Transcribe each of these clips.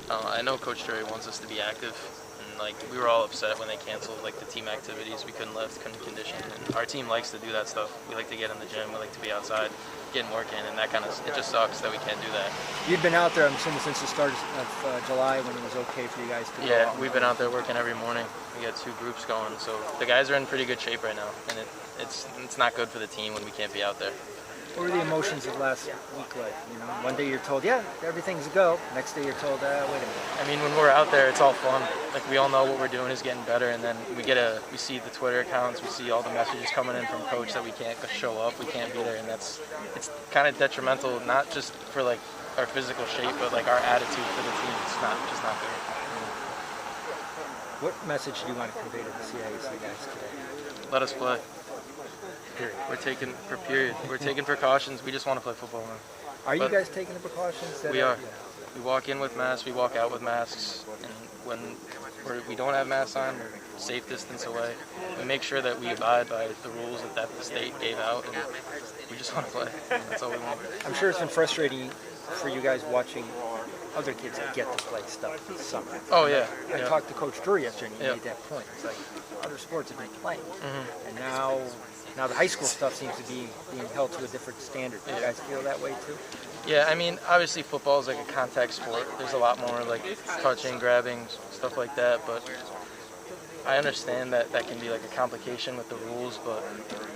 I know Coach Drury wants us to be active, and like we were all upset when they canceled like the team activities. We couldn't lift, couldn't condition, and our team likes to do that stuff. We like to get in the gym, we like to be outside, getting work in, and that kind of it just sucks that we can't do that. You'd been out there, I'm assuming, since the start of July when it was okay for you guys to go Yeah, out. we've been out there working every morning. We got 2 groups going, so the guys are in pretty good shape right now, and it's not good for the team when we can't be out there. What were the emotions of last week like? You know, one day you're told, yeah, everything's a go. Next day you're told, wait a minute. I mean, when we're out there, it's all fun. Like we all know what we're doing is getting better, and then we see the Twitter accounts, we see all the messages coming in from coach that we can't show up, we can't be there, and it's kind of detrimental, not just for like our physical shape, but like our attitude for the team. It's not good. What message do you want to convey to the CIAC guys today? Let us play. Period. We're taking precautions. We just want to play football now. Are you guys taking the precautions? We are. We walk in with masks. We walk out with masks. And when we don't have masks on, we're safe distance away. We make sure that we abide by the rules that the state gave out, and we just want to play. And that's all we want. I'm sure it's been frustrating for you guys watching other kids get to play stuff this summer. Oh yeah. I talked to Coach Drury yesterday, and he made that point. It's like other sports have been playing, and now the high school stuff seems to be being held to a different standard. Do you guys feel that way too? Yeah, I mean, obviously football is like a contact sport. There's a lot more like touching, grabbing, stuff like that, but I understand that can be like a complication with the rules, but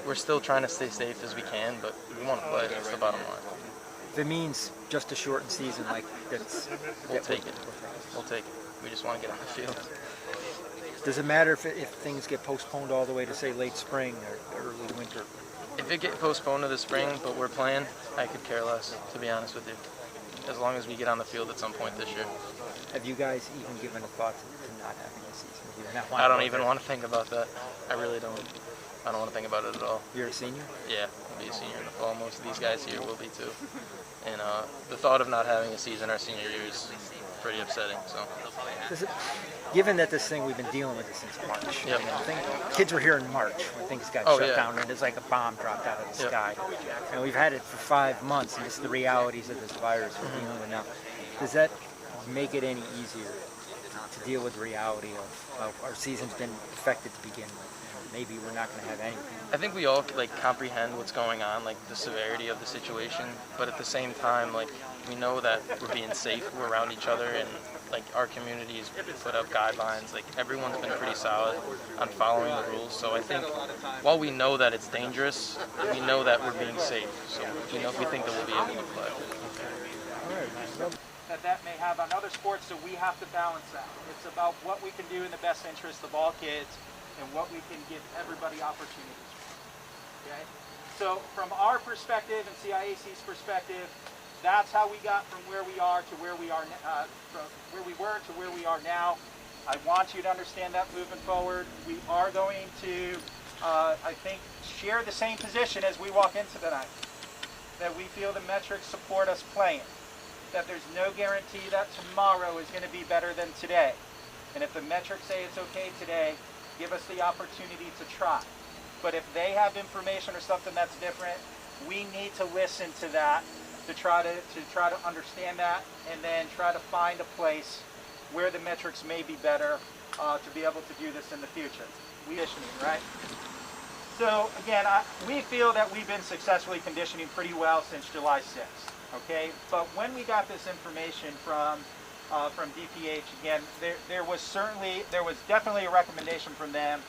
we're still trying to stay safe as we can, but we want to play. That's the bottom line. If it means just a shortened season, we'll take it. We'll take it. We just want to get on the field. Does it matter if things get postponed all the way to, say, late spring or early winter? If it gets postponed to the spring, but we're playing, I could care less, to be honest with you. As long as we get on the field at some point this year. Have you guys even given a thought to not having a season? I don't even want to think about that. I really don't. I don't want to think about it at all. You're a senior? Yeah, I'll be a senior in the fall. Most of these guys here will be too. And the thought of not having a season our senior year is pretty upsetting. So. Given that this thing, we've been dealing with it since March. Yep. You know, kids were here in March when things got shut down, and it's like a bomb dropped out of the sky. And we've had it for 5 months, and it's the realities of this virus we're dealing with now. Does that make it any easier to deal with the reality of our season's been affected to begin with? Maybe we're not going to have anything. I think we all like comprehend what's going on, like the severity of the situation, but at the same time, like we know that we're being safe, we're around each other, and like our communities put up guidelines. Like everyone's been pretty solid on following the rules. So I think while we know that it's dangerous, we know that we're being safe. So we think that we'll be able to play. That may have on other sports, so we have to balance that. It's about what we can do in the best interest of all kids and what we can give everybody opportunities. Okay? So from our perspective and CIAC's perspective, that's how we got from where we are to where we are, from where we were to where we are now. I want you to understand that moving forward. We are going to, I think, share the same position as we walk into tonight. That we feel the metrics support us playing. That there's no guarantee that tomorrow is going to be better than today. And if the metrics say it's okay today, give us the opportunity to try. But if they have information or something that's different, we need to listen to that to try to understand that, and then try to find a place where the metrics may be better to be able to do this in the future. Conditioning, right? So again, we feel that we've been successfully conditioning pretty well since July 6th. Okay, but when we got this information from DPH, again, there was definitely a recommendation from them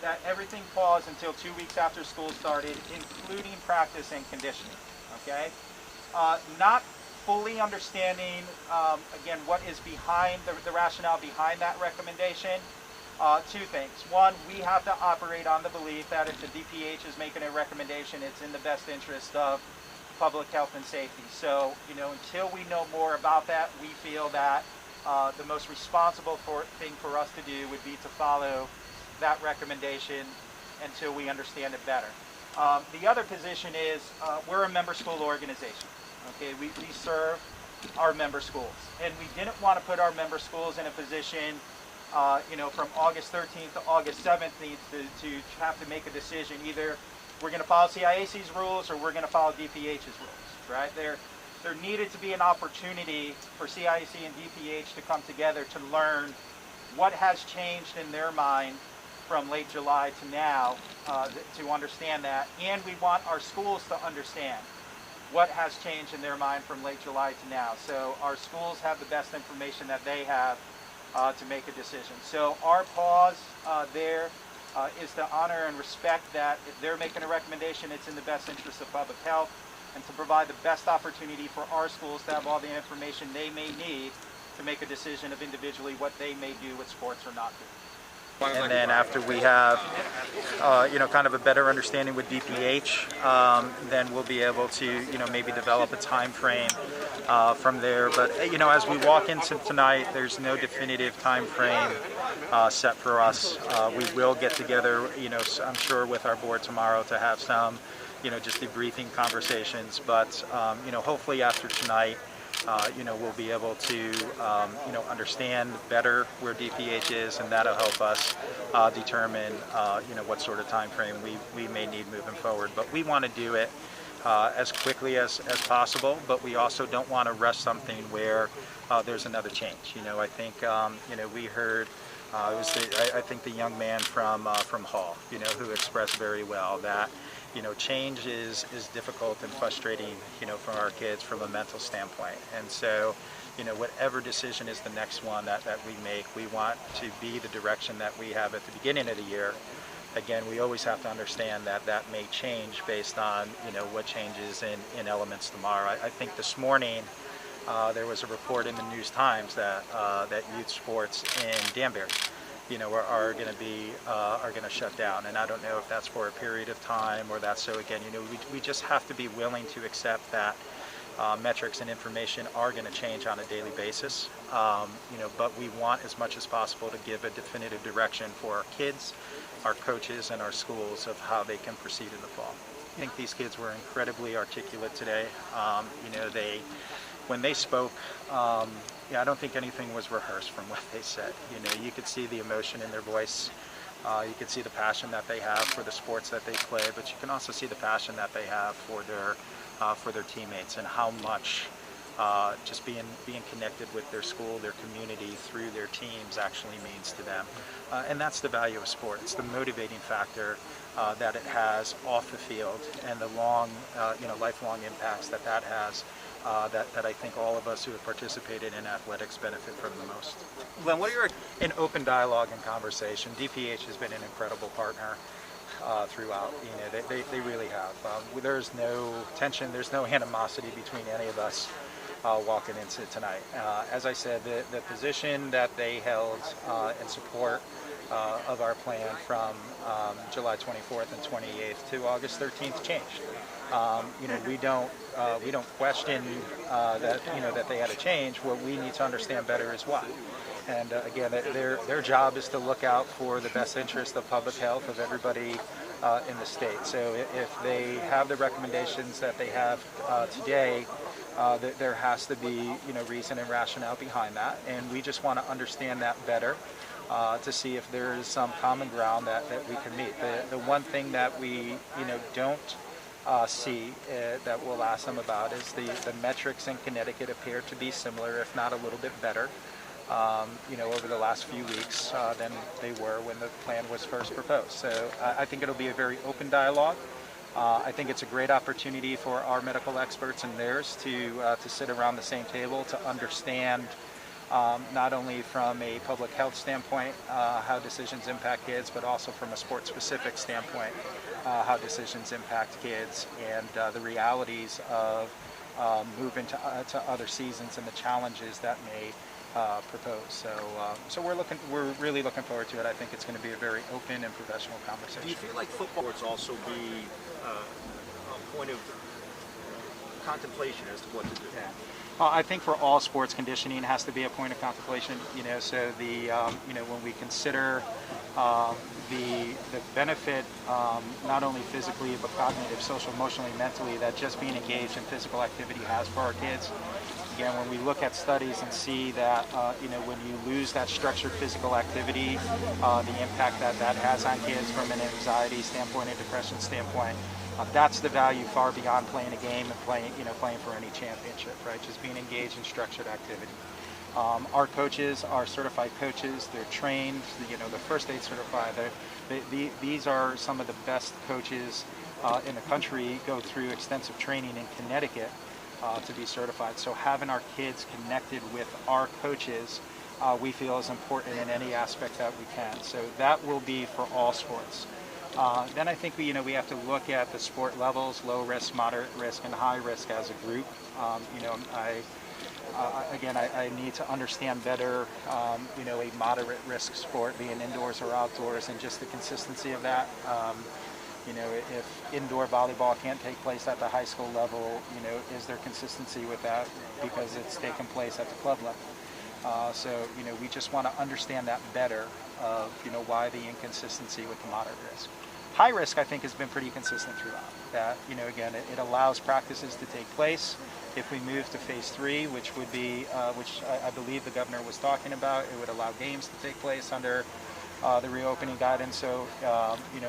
that everything pause until 2 weeks after school started, including practice and conditioning. Okay, not fully understanding again what is behind the rationale behind that recommendation. 2 things. One, we have to operate on the belief that if the DPH is making a recommendation, it's in the best interest of public health and safety. So, until we know more about that, we feel that the most responsible thing for us to do would be to follow that recommendation until we understand it better. The other position is we're a member school organization. Okay, we serve our member schools, and we didn't want to put our member schools in a position, from August 13th to August 17th to have to make a decision. Either we're going to follow CIAC's rules or we're going to follow DPH's rules, right? there needed to be an opportunity for CIAC and DPH to come together to learn what has changed in their mind from late July to now, to understand that. And we want our schools to understand what has changed in their mind from late July to now. So our schools have the best information that they have to make a decision. So our pause there is to honor and respect that if they're making a recommendation, it's in the best interest of public health, and to provide the best opportunity for our schools to have all the information they may need to make a decision of individually what they may do with sports or not do. And then after we have, kind of a better understanding with DPH, then we'll be able to, maybe develop a time frame from there. But, as we walk into tonight, there's no definitive time frame set for us. We will get together, I'm sure with our board tomorrow to have some, just debriefing conversations. But, hopefully after tonight, we'll be able to, understand better where DPH is, and that'll help us determine, what sort of time frame we may need moving forward. But we want to do it as quickly as possible, but we also don't want to rush something where there's another change. I think, we heard, I think the young man from Hall, who expressed very well that, change is difficult and frustrating, for our kids from a mental standpoint. And so, whatever decision is the next one that we make, we want to be the direction that we have at the beginning of the year. Again, we always have to understand that that may change based on, what changes in elements tomorrow. I think this morning there was a report in the News Times that youth sports in Danbury, are going to shut down, and I don't know if that's for a period of time or that's so. Again, we just have to be willing to accept that metrics and information are going to change on a daily basis. But we want as much as possible to give a definitive direction for our kids, our coaches, and our schools of how they can proceed in the fall. I think these kids were incredibly articulate today. When they spoke, I don't think anything was rehearsed from what they said. You could see the emotion in their voice. You could see the passion that they have for the sports that they play, but you can also see the passion that they have for their teammates, and how much just being connected with their school, their community through their teams actually means to them. And that's the value of sport. It's the motivating factor that it has off the field, and the long, lifelong impacts that has. That I think all of us who have participated in athletics benefit from the most. Glenn, what are your... In open dialogue and conversation, DPH has been an incredible partner throughout. They really have. There's no tension, there's no animosity between any of us walking into tonight. As I said, the position that they held in support of our plan from July 24th and 28th to August 13th changed. We don't question that they had a change. What we need to understand better is why. And again, their job is to look out for the best interest of public health of everybody in the state. So if they have the recommendations that they have today, there has to be reason and rationale behind that, and we just want to understand that better to see if there is some common ground that we can meet. The one thing that we don't see that we'll ask them about is the metrics in Connecticut appear to be similar, if not a little bit better, over the last few weeks than they were when the plan was first proposed. So I think it'll be a very open dialogue. I think it's a great opportunity for our medical experts and theirs to sit around the same table to understand not only from a public health standpoint how decisions impact kids, but also from a sport-specific standpoint how decisions impact kids, and the realities of moving to other seasons and the challenges that may propose. So we're really looking forward to it. I think it's going to be a very open and professional conversation. Do you feel like football would also be a point of contemplation as to what to do? I think for all sports, conditioning has to be a point of contemplation. So the when we consider the benefit, not only physically but cognitive, social, emotionally, mentally, that just being engaged in physical activity has for our kids. Again, when we look at studies and see that when you lose that structured physical activity, the impact that has on kids from an anxiety standpoint and depression standpoint, That's the value far beyond playing a game and playing for any championship, right? Just being engaged in structured activity. Our coaches are certified coaches. They're trained, they're first aid certified. These are some of the best coaches in the country, go through extensive training in Connecticut to be certified. So having our kids connected with our coaches, we feel is important in any aspect that we can. So that will be for all sports. Then I think we have to look at the sport levels: low risk, moderate risk, and high risk as a group. I need to understand better, a moderate risk sport being indoors or outdoors, and just the consistency of that. If indoor volleyball can't take place at the high school level, is there consistency with that because it's taking place at the club level? We just want to understand that better of, why the inconsistency with the moderate risk. High risk, I think, has been pretty consistent throughout. That, again, it allows practices to take place. If we move to phase 3, which would be, which I believe the governor was talking about, it would allow games to take place under the reopening guidance. So,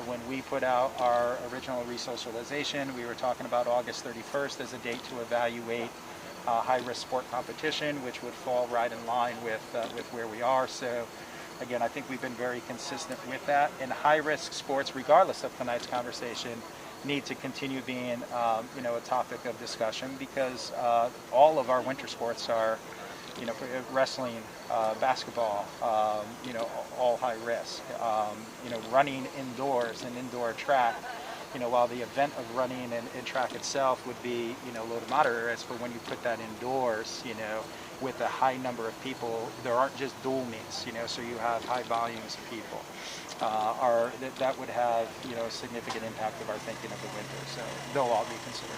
when we put out our original resocialization, we were talking about August 31st as a date to evaluate high-risk sport competition, which would fall right in line with where we are. So, again, I think we've been very consistent with that. And high-risk sports, regardless of tonight's conversation, need to continue being, a topic of discussion, because all of our winter sports are, wrestling, basketball, all high risk. Running indoors and indoor track, while the event of running and track itself would be, low to moderate risk, but when you put that indoors, with a high number of people, there aren't just dual meets, so you have high volumes of people. That would have, a significant impact of our thinking of the winter. So they'll all be considered.